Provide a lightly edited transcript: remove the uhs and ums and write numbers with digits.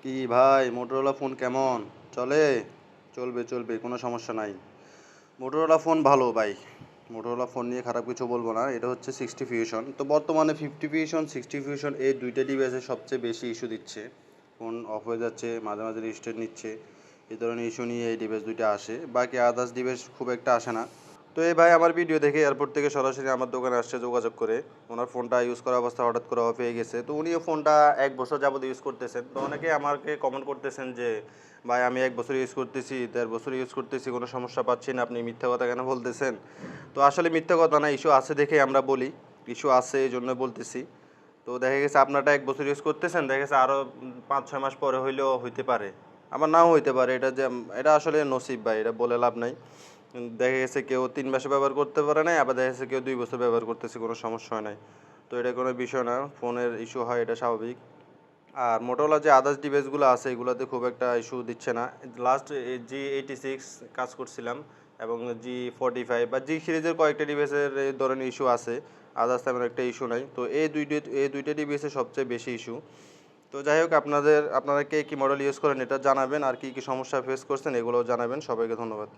কি ভাই, Motorola phone কেমন চলে? চলবে চলবে, কোনো সমস্যা নাই। মোটরোলা ফোন ভালো ভাই। মোটরোলা ফোন নিয়ে খারাপ কিছু বলবো না। এটা হচ্ছে 60 ফিউশন, তো বর্তমানে 50 ফিউশন 60 ফিউশন এই দুইটা ডিভাইসে সবচেয়ে বেশি ইস্যু দিচ্ছে। ফোন অফ হয়ে যাচ্ছে, মাঝে মাঝে রিস্টার্ট নিচ্ছে। এই ধরনের ইস্যু নিয়ে এই ডিভাইস দুইটা আসে, বাকি আদার্স ডিভাইস খুব একটা আসে না। তো এই ভাই আমার ভিডিও দেখে এয়ারপোর্ট থেকে সরাসরি আমার দোকানে আসছে যোগাযোগ করে। ওনার ফোনটা ইউজ করা অবস্থা হঠাৎ করে অফ হয়ে গেছে, তো উনিও ফোনটা 1 বছর যাবত ইউজ করতেছেন। তো অনেকে আমাকে কমেন্ট করতেছেন যে ভাই আমি 1 বছর ইউজ করতেছি, 1.5 বছর ইউজ করতেছি, কোনো সমস্যা পাচ্ছি না, আপনি মিথ্যা কথা কেন বলতেছেন? তো আসলে মিথ্যা কথা না, ইস্যু আছে দেখে আমরা বলি। ইস্যু আছে এই জন্য বলতেছি। তো দেখা গেছে আপনারটা 1 বছর ইউজ করতেছেন, দেখা গেছে আরও 5-6 মাস পরে হইলেও হইতে পারে, আবার নাও হইতে পারে। এটা যে এটা আসলে নসিব ভাই, এটা বলে লাভ নাই। দেখা গেছে কেউ 3 মাসে ব্যবহার করতে পারে নাই, আবার দেখা গেছে কেউ 2 বছর ব্যবহার করতেছে, কোনো সমস্যা হয় নাই। তো এটা কোনো বিষয় না, ফোনের ইস্যু হয় এটা স্বাভাবিক। আর মোটোরোলা যে আদার্স ডিভাইসগুলো আছে এগুলোতে খুব একটা ইস্যু দিচ্ছে না। লাস্ট G86 কাজ করছিলাম, এবং G45 বা জি সিরিজের কয়েকটা ডিভাইসের এই ধরনের ইস্যু আছে। আদার্স তেমন একটা ইস্যু নাই। তো এই দুইটা ডিভাইসে সবচেয়ে বেশি ইস্যু। তো যাই হোক, আপনারা কে কী মডেল ইউজ করেন এটা জানাবেন, আর কী কী সমস্যা ফেস করছেন এগুলোও জানাবেন। সবাইকে ধন্যবাদ।